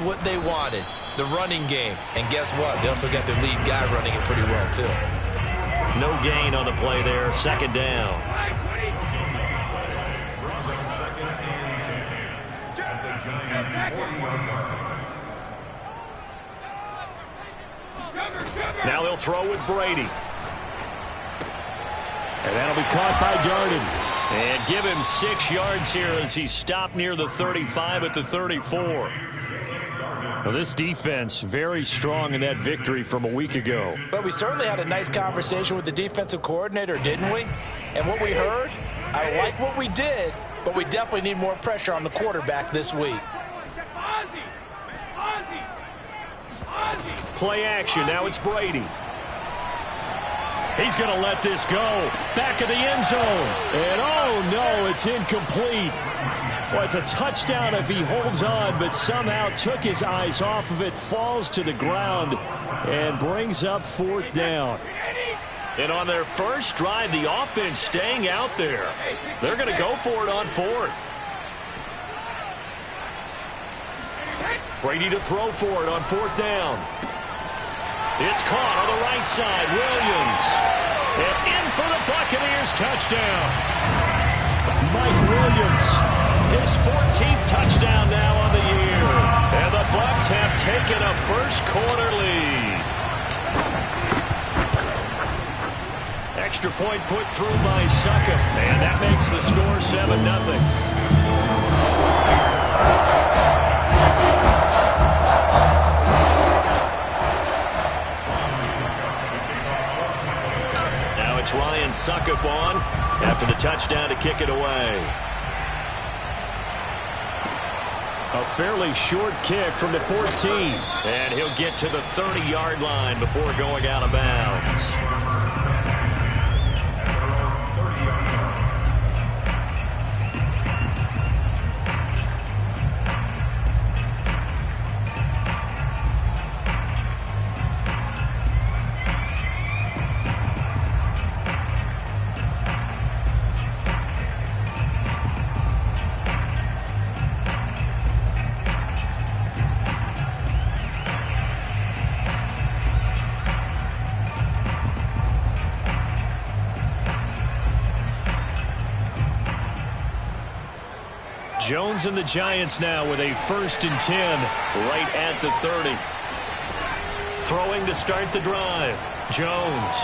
what they wanted, the running game. And guess what? They also got their lead guy running it pretty well, too. No gain on the play there. Second down. Now they'll throw with Brady. And that'll be caught by Darden. And give him 6 yards here as he stopped near the 35 at the 34. Well, this defense very strong in that victory from a week ago. But we certainly had a nice conversation with the defensive coordinator, didn't we? And what we heard, I like what we did, but we definitely need more pressure on the quarterback this week. Play action. Now it's Brady. He's going to let this go. Back of the end zone. And oh no, it's incomplete. Well, it's a touchdown if he holds on, but somehow took his eyes off of it, falls to the ground, and brings up 4th down. And on their first drive, the offense staying out there. They're going to go for it on 4th. Brady to throw for it on 4th down. It's caught on the right side. Williams. And in for the Buccaneers touchdown. Mike Williams. His 14th touchdown now on the year. And the Bucs have taken a first-quarter lead. Extra point put through by Succop. And that makes the score 7-0. It's Ryan Succop on after the touchdown to kick it away. A fairly short kick from the 14. And he'll get to the 30-yard line before going out of bounds. Jones and the Giants now with a 1st and 10 right at the 30. Throwing to start the drive. Jones.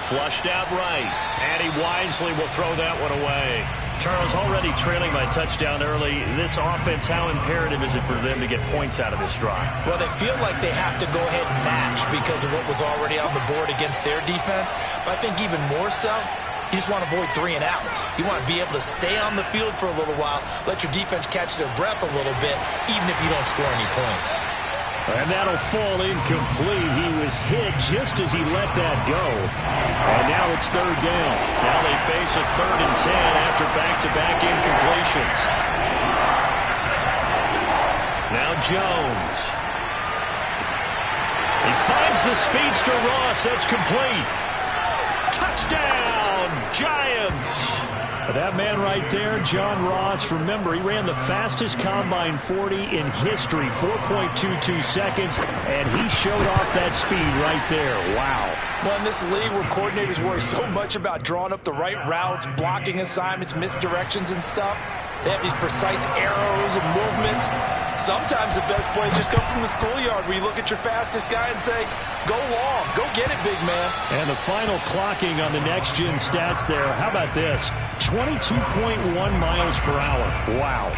Flushed out right. And he wisely will throw that one away. Charles, already trailing by touchdown early. This offense, how imperative is it for them to get points out of this drive? Well, they feel like they have to go ahead and match because of what was already on the board against their defense. But I think even more so, you just want to avoid 3 and outs. You want to be able to stay on the field for a little while, let your defense catch their breath a little bit, even if you don't score any points. And that'll fall incomplete. He was hit just as he let that go. And now it's 3rd down. Now they face a 3rd and 10 after back-to-back incompletions. Now Jones. He finds the speedster Ross. That's complete. Touchdown, Giants! That man right there, John Ross, remember, he ran the fastest combine 40 in history, 4.22 seconds, and he showed off that speed right there. Wow. Well, in this league where coordinators worry so much about drawing up the right routes, blocking assignments, misdirections and stuff, they have these precise arrows and movements. Sometimes the best plays just come from the schoolyard where you look at your fastest guy and say, go long, go get it, big man. And the final clocking on the next-gen stats there, how about this? 22.1 miles per hour. Wow.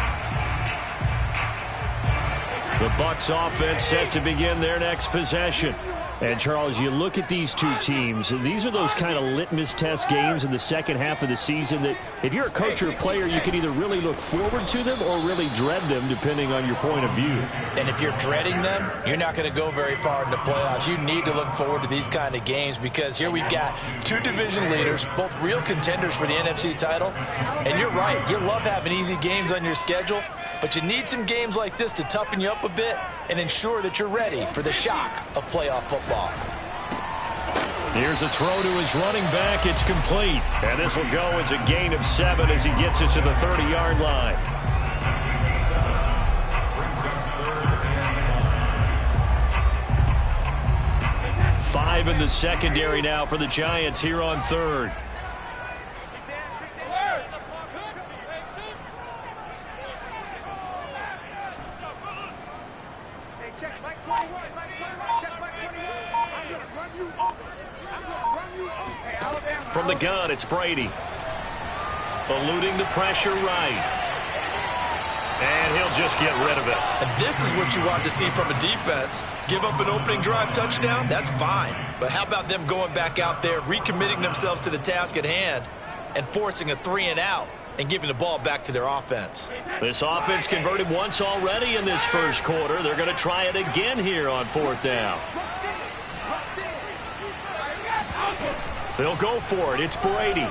The Bucs offense set to begin their next possession. And, Charles, you look at these two teams, these are those kind of litmus test games in the second half of the season that if you're a coach or a player, you can either really look forward to them or really dread them, depending on your point of view. And if you're dreading them, you're not going to go very far in the playoffs. You need to look forward to these kind of games because here we've got 2 division leaders, both real contenders for the NFC title. And you're right, you love having easy games on your schedule, but you need some games like this to toughen you up a bit and ensure that you're ready for the shock of playoff football. Here's a throw to his running back. It's complete. And this will go as a gain of 7 as he gets it to the 30-yard line. 5 in the secondary now for the Giants here on third. From the gun, it's Brady. Eluding the pressure right. And he'll just get rid of it. And this is what you want to see from a defense. Give up an opening drive touchdown, that's fine. But how about them going back out there, recommitting themselves to the task at hand, and forcing a 3-and-out and giving the ball back to their offense. This offense converted once already in this first quarter. They're going to try it again here on fourth down. They'll go for it. It's Brady.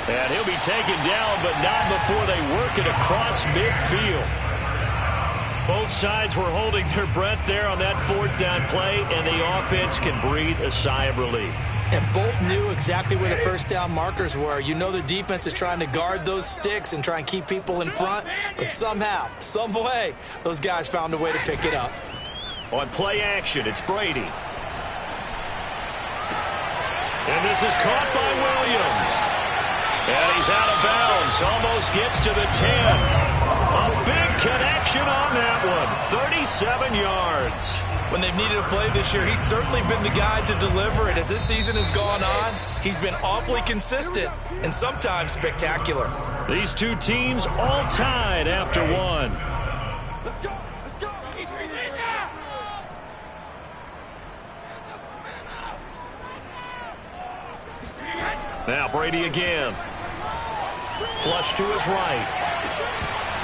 And he'll be taken down, but not before they work it across midfield. Both sides were holding their breath there on that fourth down play, and the offense can breathe a sigh of relief. And both knew exactly where the first down markers were. You know the defense is trying to guard those sticks and try and keep people in front, but somehow, some way, those guys found a way to pick it up. On play action, it's Brady. And this is caught by Williams. And he's out of bounds. Almost gets to the 10. A big connection on that one. 37 yards. When they've needed a play this year, he's certainly been the guy to deliver it. As this season has gone on, he's been awfully consistent and sometimes spectacular. These two teams all tied after one. Let's go. Let's go. Now Brady again. Flush to his right.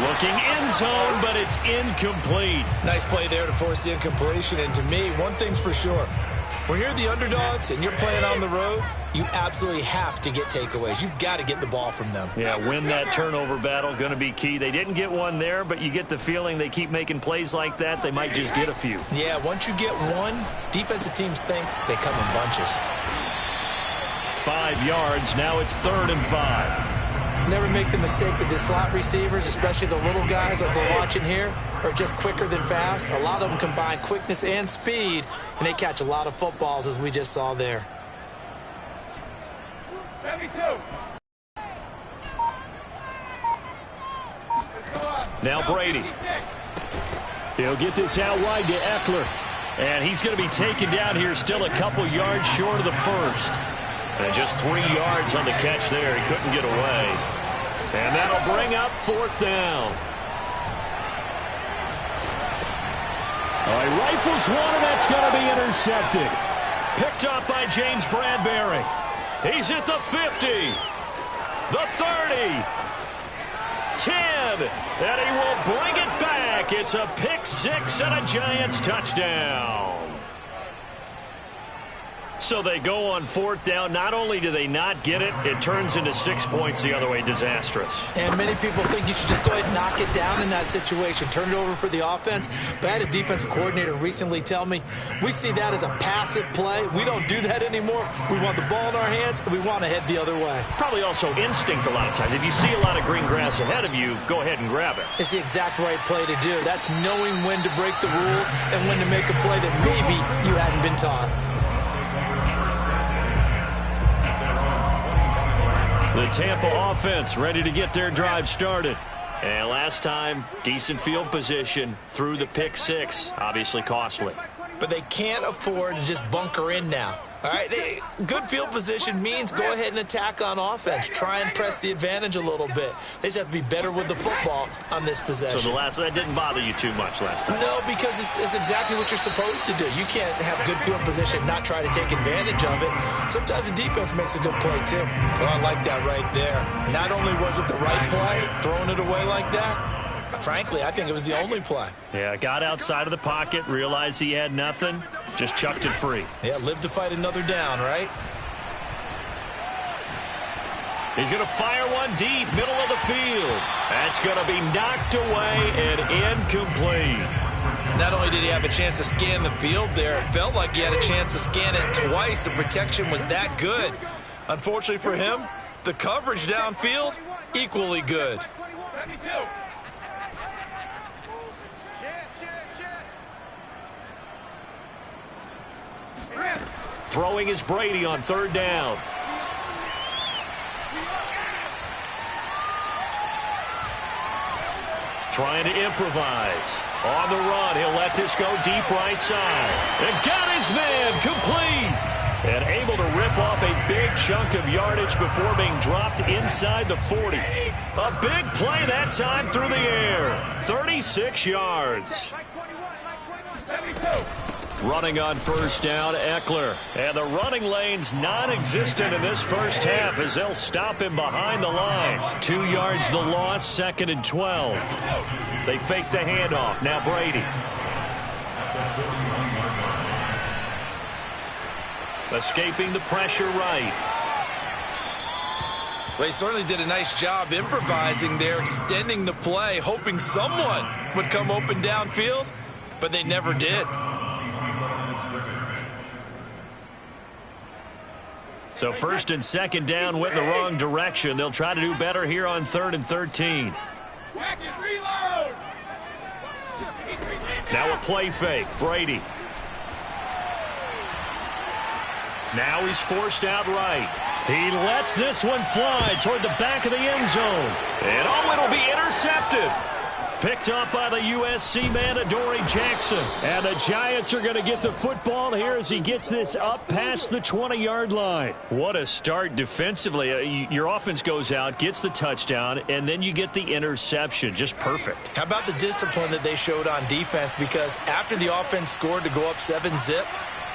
Looking end zone, but it's incomplete. Nice play there to force the incompletion. And to me, one thing's for sure. When you're the underdogs and you're playing on the road, you absolutely have to get takeaways. You've got to get the ball from them. Yeah, win that turnover battle, going to be key. They didn't get one there, but you get the feeling they keep making plays like that, they might just get a few. Yeah, once you get one, defensive teams think they come in bunches. 5 yards, now it's 3rd and 5. Never make the mistake that the slot receivers, especially the little guys like we're watching here, are just quicker than fast. A lot of them combine quickness and speed, and they catch a lot of footballs, as we just saw there. Now Brady. He'll get this out wide to Eckler. And he's going to be taken down here, still a couple yards short of the first. And just 3 yards on the catch there. He couldn't get away. And that'll bring up 4th down. All right, rifles one, and that's going to be intercepted. Picked up by James Bradbury. He's at the 50, the 30, 10, and he will bring it back. It's a pick six and a Giants touchdown. So they go on 4th down. Not only do they not get it, it turns into 6 points the other way. Disastrous. And many people think you should just go ahead and knock it down in that situation. Turn it over for the offense. But I had a defensive coordinator recently tell me, we see that as a passive play. We don't do that anymore. We want the ball in our hands, and we want to head the other way. Probably also instinct a lot of times. If you see a lot of green grass ahead of you, go ahead and grab it. It's the exact right play to do. That's knowing when to break the rules and when to make a play that maybe you hadn't been taught. The Tampa offense ready to get their drive started. And last time, decent field position through the pick six. Obviously costly. But they can't afford to just bunker in now. All right, good field position means go ahead and attack on offense. Try and press the advantage a little bit. They just have to be better with the football on this possession. So that didn't bother you too much last time? No, because it's exactly what you're supposed to do. You can't have good field position, not try to take advantage of it. Sometimes the defense makes a good play, too. Oh, I like that right there. Not only was it the right play, throwing it away like that, frankly, I think it was the only play. Yeah, got outside of the pocket, realized he had nothing, just chucked it free. Yeah, live to fight another down, right? He's going to fire one deep, middle of the field. That's going to be knocked away and incomplete. Not only did he have a chance to scan the field there, it felt like he had a chance to scan it twice. The protection was that good. Unfortunately for him, the coverage downfield, equally good. Throwing is Brady on third down. Trying to improvise. On the run, he'll let this go deep right side. And got his man complete. And able to rip off a big chunk of yardage before being dropped inside the 40. A big play that time through the air. 36 yards. Running on first down, Eckler. And the running lane's non-existent in this first half as they'll stop him behind the line. 2 yards the loss, 2nd and 12. They fake the handoff. Now Brady. Escaping the pressure right. Well, he certainly did a nice job improvising there, extending the play, hoping someone would come open downfield, but they never did. So 1st and 2nd down went in the wrong direction. They'll try to do better here on 3rd and 13. Now a play fake. Brady. Now he's forced out right. He lets this one fly toward the back of the end zone. And it'll be intercepted. Picked up by the USC man, Adoree Jackson. And the Giants are going to get the football here as he gets this up past the 20-yard line. What a start defensively. Your offense goes out, gets the touchdown, and then you get the interception. Just perfect. How about the discipline that they showed on defense? Because after the offense scored to go up 7-zip,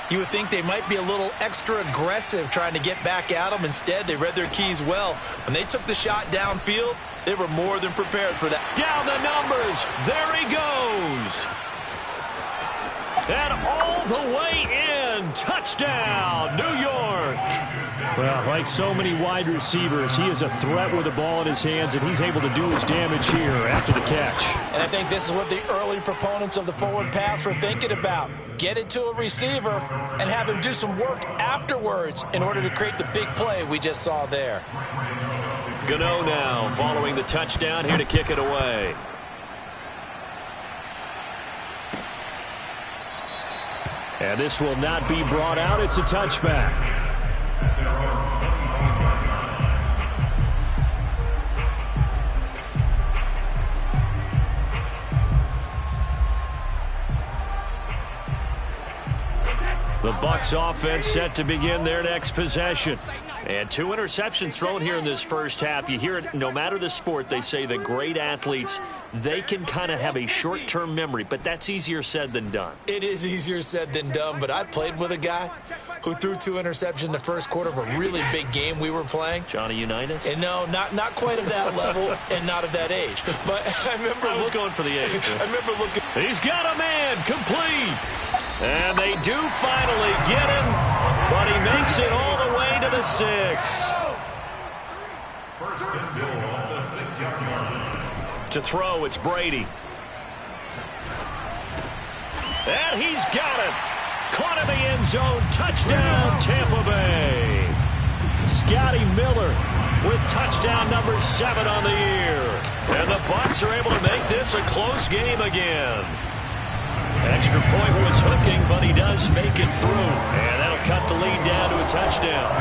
you would think they might be a little extra aggressive trying to get back at them. Instead, they read their keys well. When they took the shot downfield, they were more than prepared for that. Down the numbers. There he goes. And all the way in. Touchdown, New York. Well, like so many wide receivers, he is a threat with the ball in his hands, and he's able to do his damage here after the catch. And I think this is what the early proponents of the forward pass were thinking about. Get it to a receiver and have him do some work afterwards in order to create the big play we just saw there. Gano now following the touchdown here to kick it away. And this will not be brought out. It's a touchback. The Bucs offense set to begin their next possession. And 2 interceptions thrown here in this first half. You hear it, no matter the sport, they say the great athletes, they can kind of have a short-term memory, but that's easier said than done. It is easier said than done, but I played with a guy who threw 2 interceptions in the first quarter of a really big game we were playing. Johnny Unitas? And no, not quite of that level and not of that age. But I remember I was going for the age. I remember looking. He's got a man complete. And they do finally get him, but he makes it all the way to the 6. First and goal on the 6-yard line. To throw, it's Brady. And he's got it. Caught in the end zone. Touchdown, Tampa Bay. Scotty Miller with touchdown number 7 on the year. And the Bucs are able to make this a close game again. Extra point was hooking, but he does make it through. And that'll cut the lead down to a touchdown.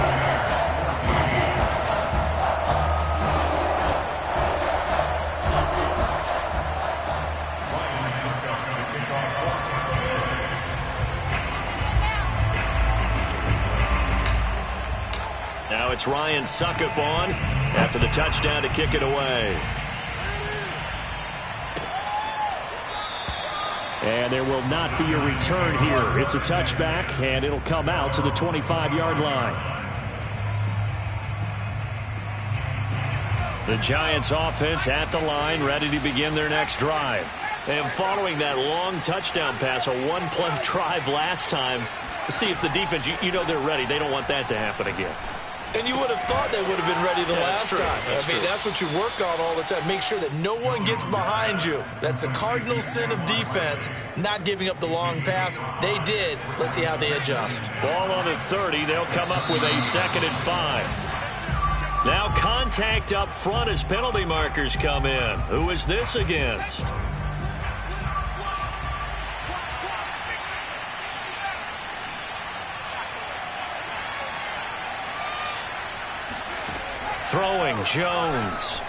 Now it's Ryan Suckup on after the touchdown to kick it away. And there will not be a return here. It's a touchback, and it'll come out to the 25-yard line. The Giants offense at the line, ready to begin their next drive. And following that long touchdown pass, a one-play drive last time, see if the defense, you know they're ready. They don't want that to happen again. And you would have thought they would have been ready the last time. That's what you work on all the time. Make sure that no one gets behind you. That's the cardinal sin of defense, not giving up the long pass. They did. Let's see how they adjust. Ball on the 30. They'll come up with a 2nd and 5. Now contact up front as penalty markers come in. Who is this against? Throwing Jones.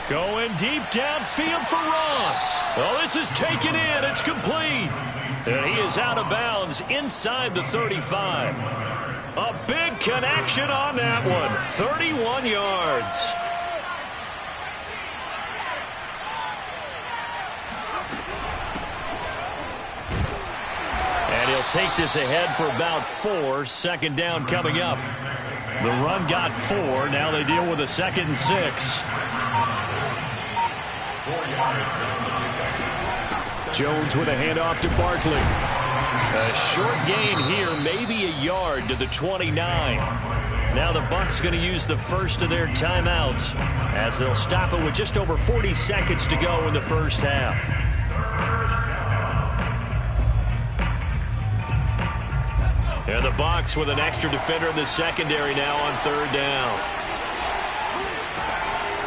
Going deep downfield for Ross. Well, this is taken in. It's complete. And he is out of bounds inside the 35. A big connection on that one. 31 yards. And he'll take this ahead for about 4. Second down coming up. The run got 4. Now they deal with a 2nd and 6. Jones with a handoff to Barkley. A short gain here, maybe a yard to the 29. Now the Bucs going to use the first of their timeouts as they'll stop it with just over 40 seconds to go in the first half. And the Bucs with an extra defender in the secondary now on 3rd down.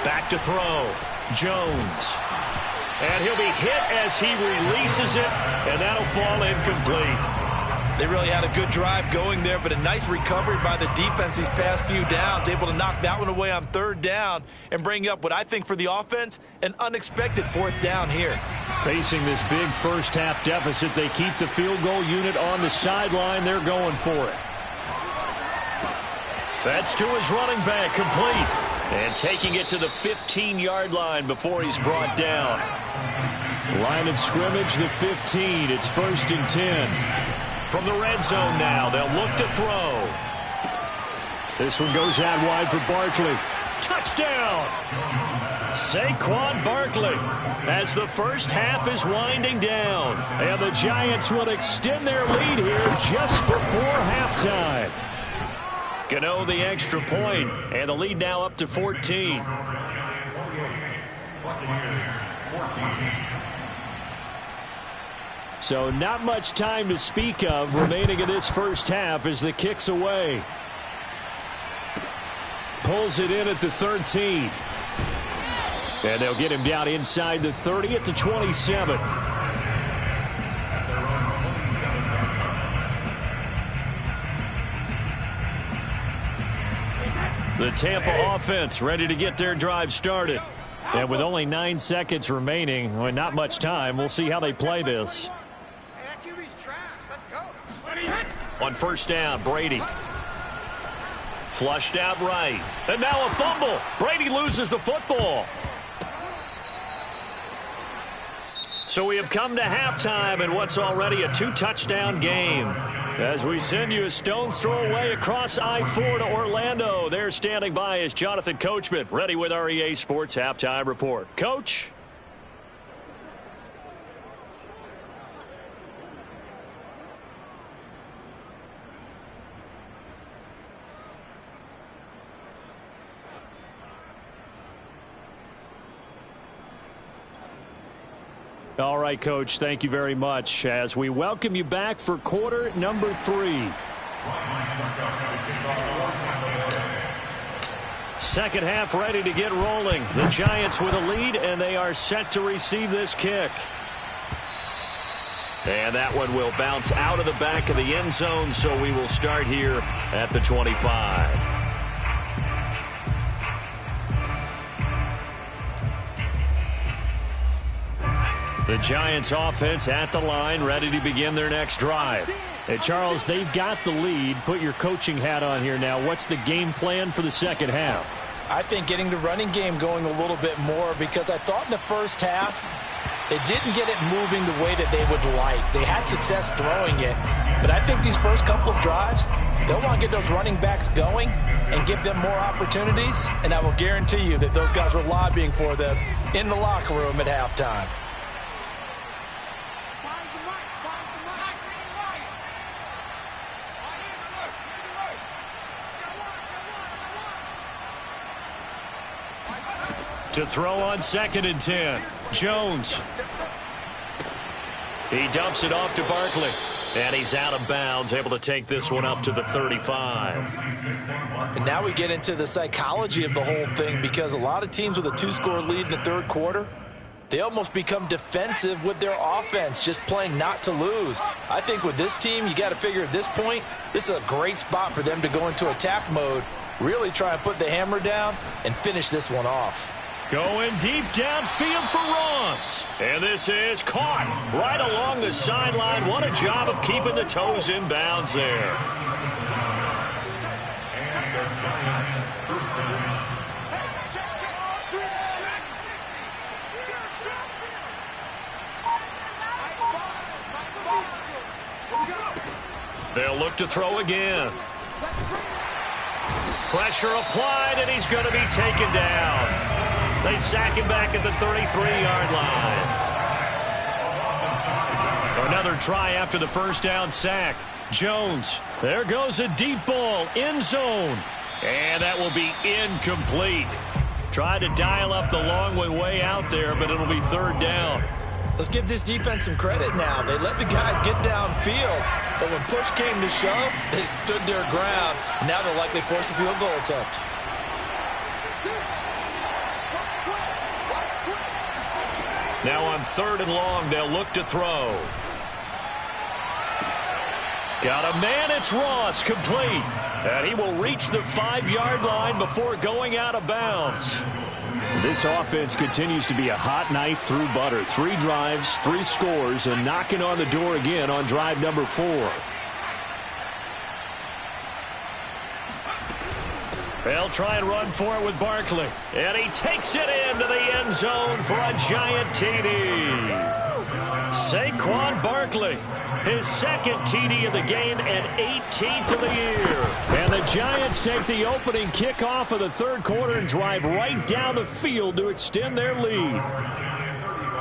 Back to throw. Jones. And he'll be hit as he releases it, and that'll fall incomplete. They really had a good drive going there, but a nice recovery by the defense these past few downs, able to knock that one away on 3rd down and bring up what I think for the offense, an unexpected 4th down here. Facing this big first half deficit, they keep the field goal unit on the sideline. They're going for it. That's to his running back, complete. And taking it to the 15-yard line before he's brought down. Line of scrimmage, the 15. It's 1st and 10. From the red zone now, they'll look to throw. This one goes out wide for Barkley. Touchdown! Saquon Barkley as the first half is winding down. And the Giants will extend their lead here just before halftime. Gano the extra point, and the lead now up to 14. So not much time to speak of remaining in this first half as the kick's away. Pulls it in at the 13. And they'll get him down inside the 30 at the 27. The Tampa offense ready to get their drive started. And with only 9 seconds remaining, well, not much time, we'll see how they play this. On 1st down, Brady. Flushed out right. And now a fumble. Brady loses the football. So we have come to halftime in what's already a 2-touchdown game. As we send you a stone's throw away across I-4 to Orlando. There standing by is Jonathan Coachman, ready with our EA Sports Halftime Report. Coach? All right, Coach, thank you very much as we welcome you back for quarter number 3. Second half ready to get rolling. The Giants with a lead, and they are set to receive this kick. And that one will bounce out of the back of the end zone, so we will start here at the 25. The Giants offense at the line, ready to begin their next drive. Hey, Charles, they've got the lead. Put your coaching hat on here now. What's the game plan for the second half? I think getting the running game going a little bit more, because I thought in the first half they didn't get it moving the way that they would like. They had success throwing it, but I think these first couple of drives, they'll want to get those running backs going and give them more opportunities, and I will guarantee you that those guys were lobbying for them in the locker room at halftime. To throw on 2nd and 10. Jones. He dumps it off to Barkley. And he's out of bounds, able to take this one up to the 35. And now we get into the psychology of the whole thing, because a lot of teams with a 2-score lead in the third quarter, they almost become defensive with their offense, just playing not to lose. I think with this team, you got to figure at this point, this is a great spot for them to go into attack mode Really try and put the hammer down and finish this one off. Going deep downfield for Ross. And this is caught right along the sideline. What a job of keeping the toes in bounds there. And the Giants first down. They'll look to throw again. Pressure applied, and he's going to be taken down. They sack him back at the 33-yard line. Another try after the first down sack. Jones, there goes a deep ball, end zone. And that will be incomplete. Tried to dial up the long way out there, but it'll be third down. Let's give this defense some credit now. They let the guys get downfield, but when push came to shove, they stood their ground. Now they'll likely force a field goal attempt. Now on 3rd and long, they'll look to throw. Got a man, it's Ross, complete. And he will reach the 5-yard line before going out of bounds. This offense continues to be a hot knife through butter. 3 drives, 3 scores, and knocking on the door again on drive number 4. They'll try and run for it with Barkley. And he takes it into the end zone for a giant TD. Saquon Barkley, his 2nd TD of the game and 18th of the year. And the Giants take the opening kickoff of the 3rd quarter and drive right down the field to extend their lead.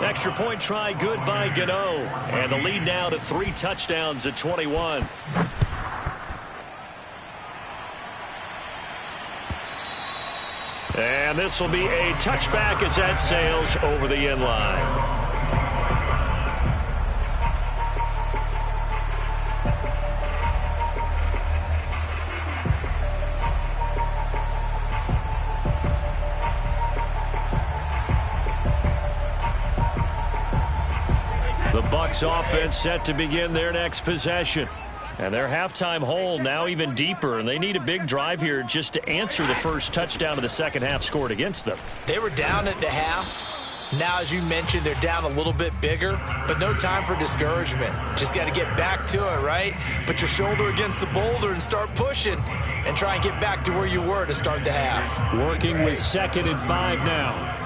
Extra point try good by Gano. And the lead now to 3 touchdowns at 21. And this will be a touchback as that sails over the end line. The Bucs offense set to begin their next possession. And their halftime hole now even deeper, and they need a big drive here just to answer the first touchdown of the second half scored against them. They were down at the half. Now, as you mentioned, they're down a little bit bigger, but no time for discouragement. Just got to get back to it, right? Put your shoulder against the boulder and start pushing and try and get back to where you were to start the half. Working with 2nd and 5 now.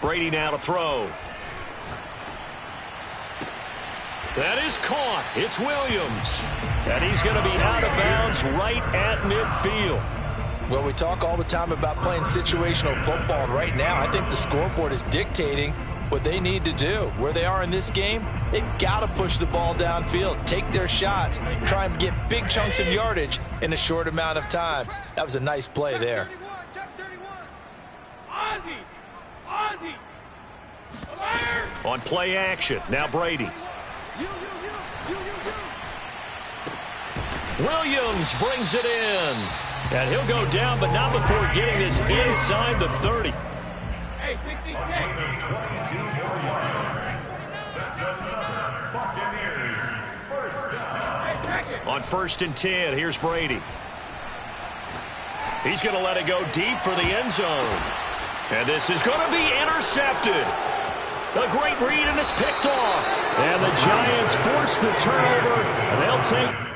Brady now to throw. That is caught. It's Williams. And he's going to be out of bounds right at midfield. Well, we talk all the time about playing situational football, and right now I think the scoreboard is dictating what they need to do. Where they are in this game, they've got to push the ball downfield, take their shots, try and get big chunks of yardage in a short amount of time. That was a nice play there. On play action, now Brady. Williams brings it in. And he'll go down, but not before getting this inside the 30. On 1st and 10, here's Brady. He's going to let it go deep for the end zone. And this is going to be intercepted. A great read, and it's picked off. And the Giants force the turnover, and they'll take